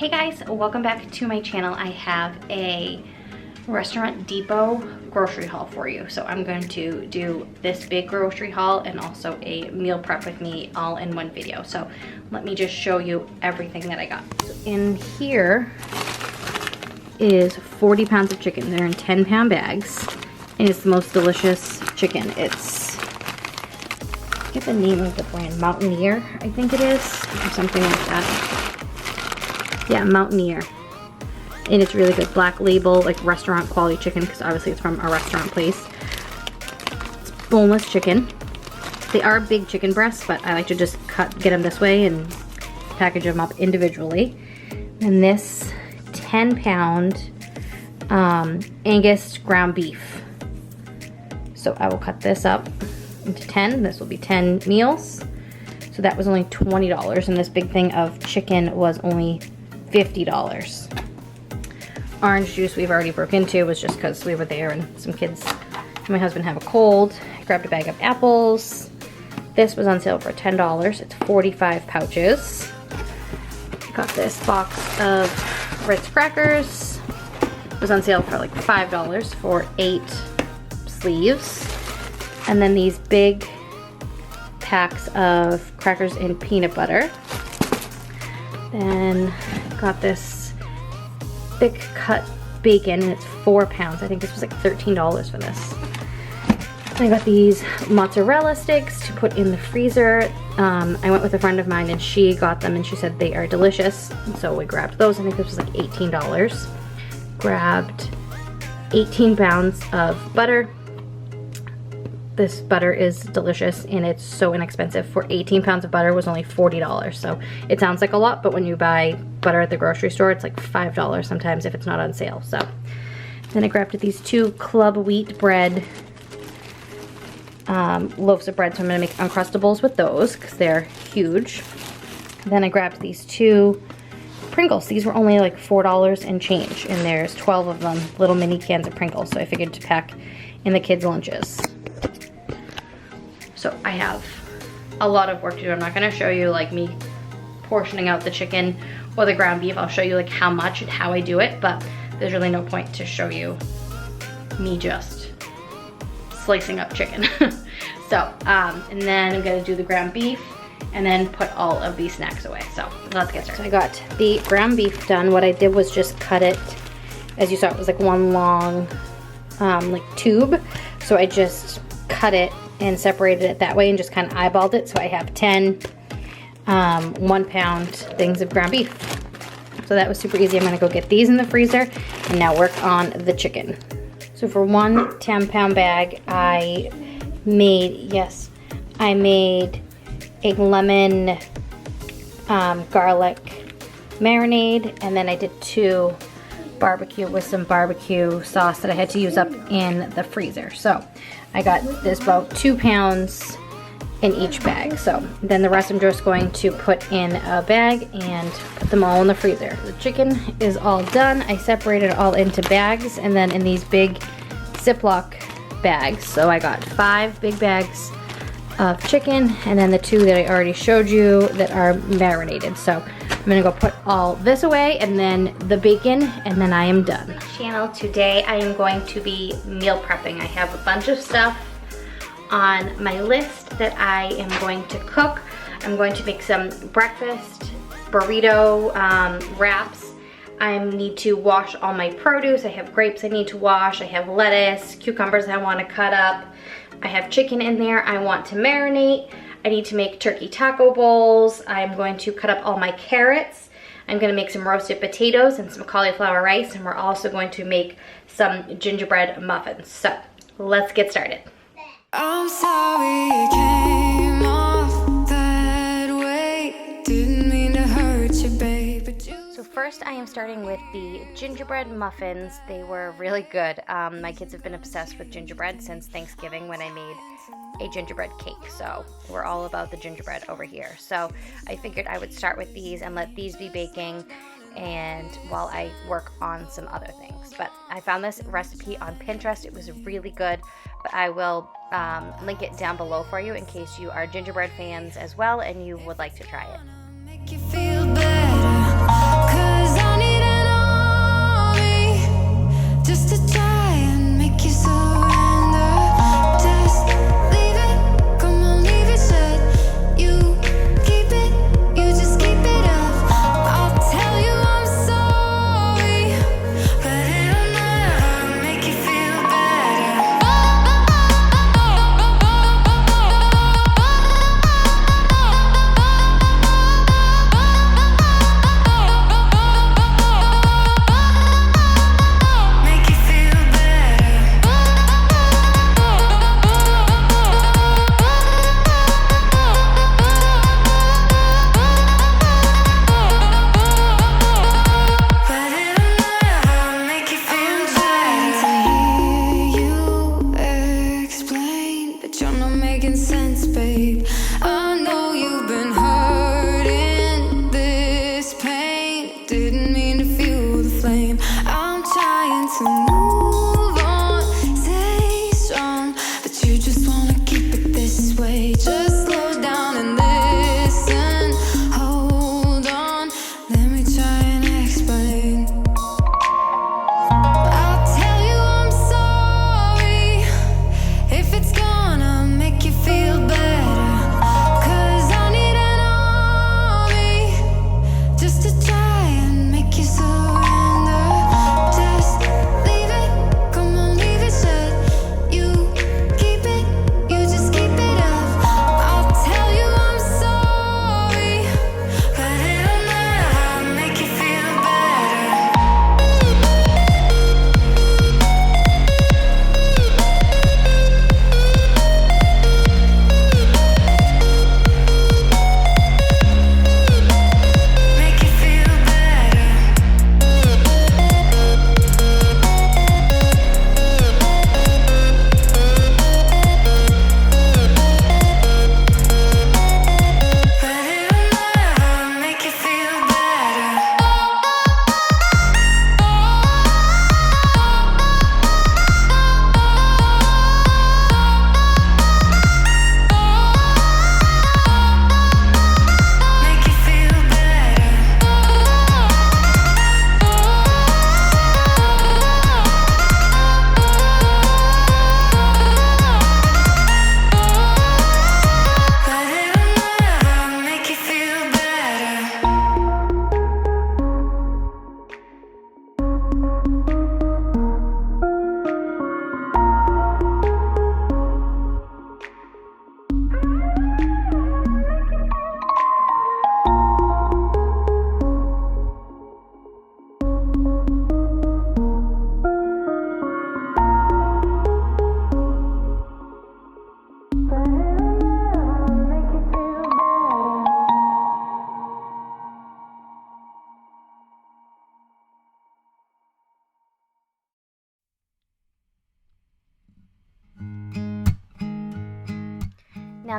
Hey guys, welcome back to my channel. I have a Restaurant Depot grocery haul for you. So I'm going to do this big grocery haul and also a meal prep with me all in one video. So let me just show you everything that I got. So in here is 40 pounds of chicken. They're in 10-pound bags and it's the most delicious chicken. It's, I get the name of the brand, Mountaineer, I think it is, or something like that. Yeah, Mountaineer. And it's really good. Black label, like restaurant quality chicken, because obviously it's from a restaurant place. It's boneless chicken. They are big chicken breasts, but I like to just get them this way and package them up individually. And this 10-pound Angus ground beef. So I will cut this up into 10. This will be 10 meals. So that was only $20, and this big thing of chicken was only $50. Orange juice we've already broke into, was just because we were there and some kids and my husband have a cold. I grabbed a bag of apples. This was on sale for $10. It's 45 pouches. Got this box of Ritz crackers. It was on sale for like $5 for 8 sleeves. And then these big packs of crackers and peanut butter. Then got this thick cut bacon, and it's 4 pounds. I think this was like $13 for this. I got these mozzarella sticks to put in the freezer. I went with a friend of mine and she got them and she said they are delicious. And so we grabbed those. I think this was like $18. Grabbed 18 pounds of butter. This butter is delicious and it's so inexpensive. For 18 pounds of butter was only $40. So it sounds like a lot, but when you buy butter at the grocery store, it's like $5 sometimes if it's not on sale. So then I grabbed these 2 club wheat bread loaves of bread. So I'm gonna make Uncrustables with those because they're huge. Then I grabbed these 2 Pringles. These were only like $4 and change, and there's 12 of them, little mini cans of Pringles. So I figured to pack in the kids' lunches. So I have a lot of work to do. I'm not gonna show you like me portioning out the chicken or the ground beef. I'll show you like how much and how I do it, but there's really no point to show you me just slicing up chicken. So, and then I'm gonna do the ground beef and then put all of these snacks away. So let's get started. So I got the ground beef done. What I did was just cut it, as you saw, it was like one long like tube. So I just cut it and separated it that way and just kind of eyeballed it. So I have 10 1-pound things of ground beef. So that was super easy. I'm gonna go get these in the freezer and now work on the chicken. So for one 10-pound bag, I made a lemon garlic marinade, and then I did 2 barbecue with some barbecue sauce that I had to use up in the freezer. So I got this about 2 pounds in each bag. So then the rest I'm just going to put in a bag and put them all in the freezer. The chicken is all done. I separated it all into bags and then in these big Ziploc bags. So I got 5 big bags of chicken and then the 2 that I already showed you that are marinated. So I'm gonna go put all this away and then the bacon, and then I am done. Channel, today I am going to be meal prepping. I have a bunch of stuff on my list that I am going to cook. I'm going to make some breakfast burrito wraps. I need to wash all my produce. I have grapes I need to wash. I have lettuce, cucumbers I want to cut up. I have chicken in there I want to marinate. I need to make turkey taco bowls. I'm going to cut up all my carrots. I'm gonna make some roasted potatoes and some cauliflower rice, and we're also going to make some gingerbread muffins. So let's get started. I'm sorry it came off that way. Didn't mean to hurt you, babe. So first I am starting with the gingerbread muffins. They were really good. My kids have been obsessed with gingerbread since Thanksgiving when I made a gingerbread cake. So we're all about the gingerbread over here. So I figured I would start with these and let these be baking and while I work on some other things. But I found this recipe on Pinterest. It was really good, but I will link it down below for you in case you are gingerbread fans as well and you would like to try it. Make you feel better, 'cause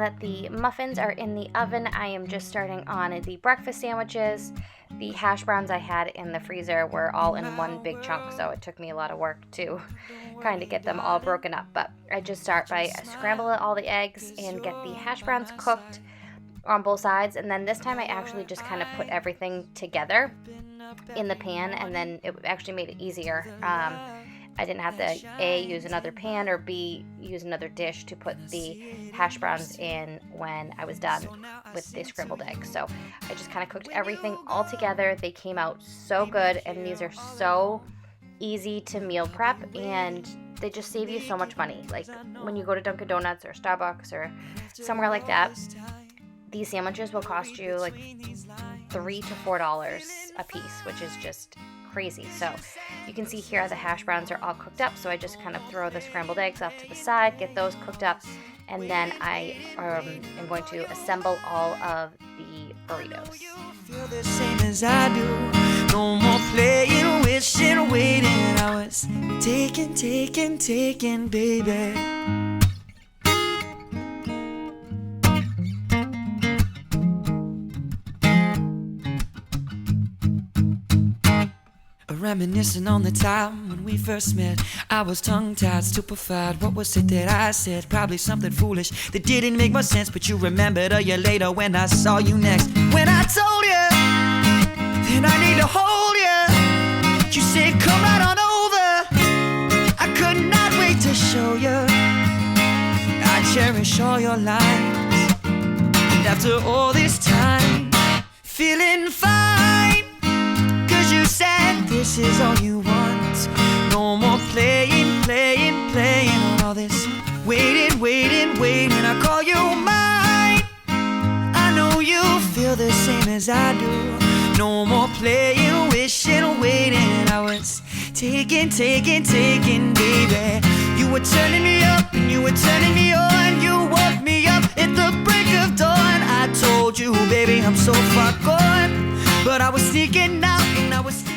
that the muffins are in the oven, I am just starting on the breakfast sandwiches. The hash browns I had in the freezer were all in one big chunk, so it took me a lot of work to kind of get them all broken up. But I just start by scrambling all the eggs and get the hash browns cooked on both sides. And then this time I actually just kind of put everything together in the pan, and then it actually made it easier. I didn't have to A, use another pan, or B, use another dish to put the hash browns in when I was done with the scrambled eggs. So I just kind of cooked everything all together. They came out so good, and these are so easy to meal prep, and they just save you so much money. Like when you go to Dunkin' Donuts or Starbucks or somewhere like that, these sandwiches will cost you like $3 to $4 a piece, which is just crazy. So you can see here the hash browns are all cooked up, so I just kind of throw the scrambled eggs off to the side, get those cooked up, and then I am going to assemble all of the burritos. Feel the same as I do. No more playing, wishing, waiting. I was taking, baby. Reminiscing on the time when we first met. I was tongue-tied, stupefied. What was it that I said? Probably something foolish that didn't make much sense, but you remembered a year later when I saw you next. When I told you that I need to hold you, you said come right on over. I could not wait to show you I cherish all your lines. And after all this time, feeling fine, 'cause you said this is all you want. No more playing on all this waiting. I call you mine. I know you feel the same as I do. No more playing, wishing, waiting. I was taking, baby. You were turning me up and you were turning me on. You woke me up at the break of dawn. I told you, baby, I'm so far gone, but I was sneaking out and I was sneaking.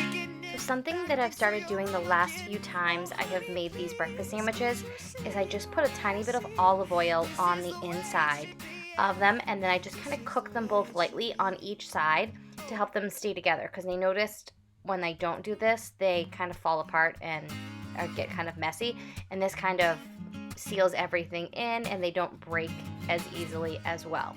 Something that I've started doing the last few times I have made these breakfast sandwiches is I just put a tiny bit of olive oil on the inside of them, and then I just kind of cook them both lightly on each side to help them stay together, because I noticed when I don't do this, they kind of fall apart and get kind of messy, and this kind of seals everything in and they don't break as easily as well.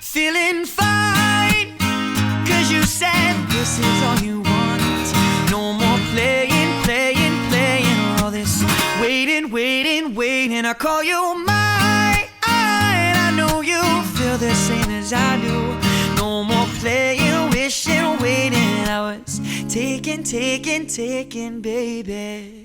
Feeling fine, 'cause you said this is all you want. No more playing all this waiting. I call you mine. I know you feel the same as I do. No more playing, wishing, waiting. I was taking, baby.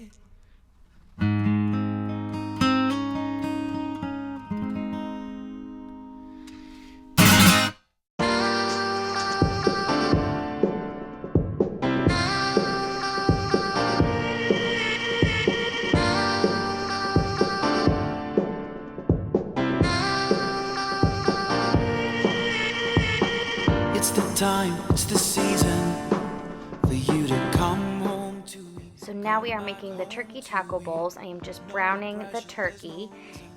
It's the season for you to come home to me. So now we are making the turkey taco bowls. I am just browning the turkey,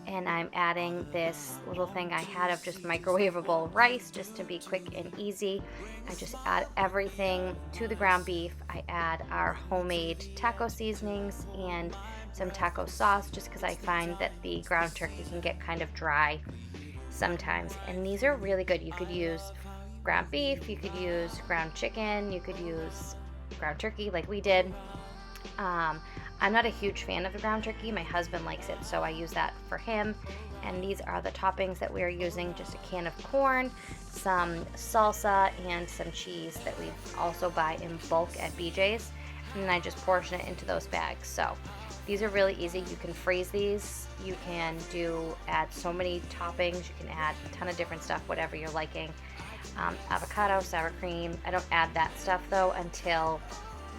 and I'm adding this little thing I had of just microwavable rice just to be quick and easy. I just add everything to the ground beef. I add our homemade taco seasonings and some taco sauce, just because I find that the ground turkey can get kind of dry sometimes. And these are really good. You could use ground beef, you could use ground chicken, you could use ground turkey like we did. I'm not a huge fan of the ground turkey. My husband likes it, so I use that for him. And these are the toppings that we are using: just a can of corn, some salsa, and some cheese that we also buy in bulk at BJ's. And then I just portion it into those bags. So these are really easy. You can freeze these. You can add so many toppings. You can add a ton of different stuff, whatever you're liking. Avocado, sour cream. I don't add that stuff though until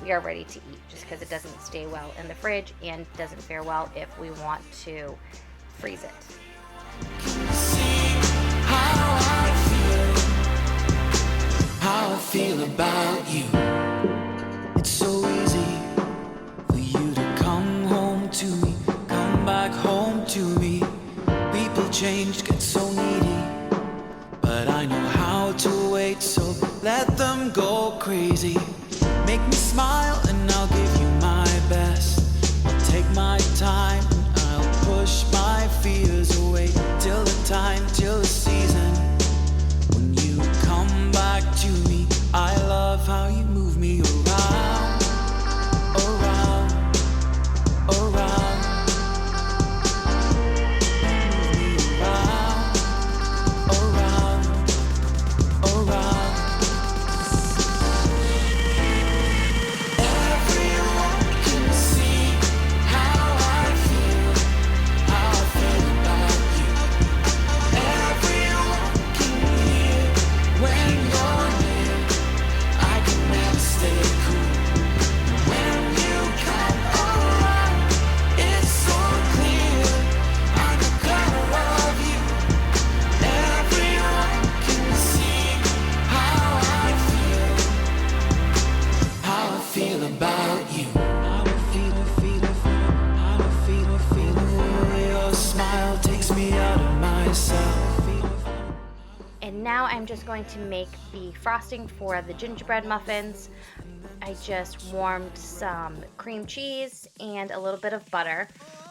we are ready to eat, just because it doesn't stay well in the fridge and doesn't fare well if we want to freeze it. How I feel about you. it's so easy for you to come home to me, come back home to me. People change, get so needy, but I know how to wait, so let them go crazy. Make me smile and I'll give you my best. I'll take my time and I'll push my fears away till the time, till the season when you come back to me. I love how you move me around, around, around. Move me around, around, around. Everyone can see how I feel about you. Everyone can hear when you're near. I can never stay cool. When you come around, it's so clear. I'm the color of you. Everyone can see how I feel about you. How I feel. Your smile takes me out of myself. And now I'm just going to make the frosting for the gingerbread muffins. I just warmed some cream cheese and a little bit of butter.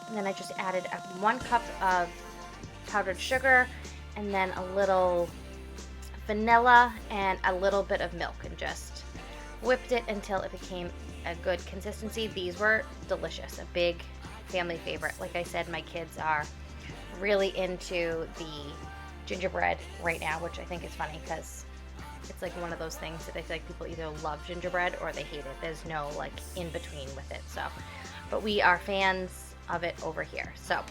And then I just added 1 cup of powdered sugar and then a little vanilla and a little bit of milk, and just whipped it until it became a good consistency. These were delicious, a big family favorite. Like I said, my kids are really into the gingerbread right now, which I think is funny because it's like one of those things that I feel like people either love gingerbread or they hate it. There's no like in between with it. So, but we are fans of it over here. So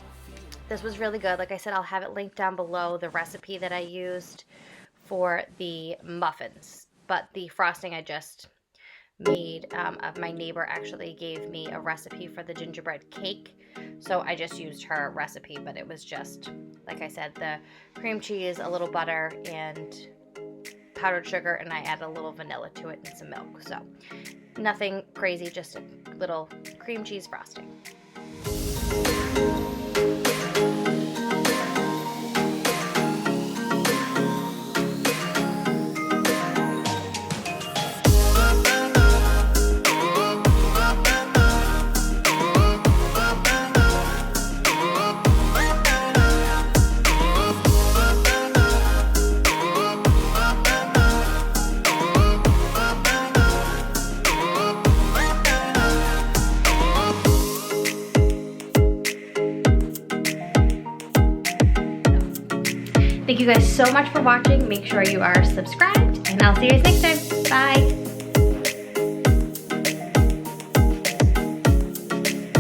this was really good. Like I said, I'll have it linked down below, the recipe that I used for the muffins. But the frosting I just made, my neighbor actually gave me a recipe for the gingerbread cake, so I just used her recipe. But it was just, like I said, the cream cheese, a little butter, and powdered sugar, and I added a little vanilla to it and some milk. So nothing crazy, just a little cream cheese frosting. Thank you guys so much for watching. Make sure you are subscribed, and I'll see you guys next time. Bye.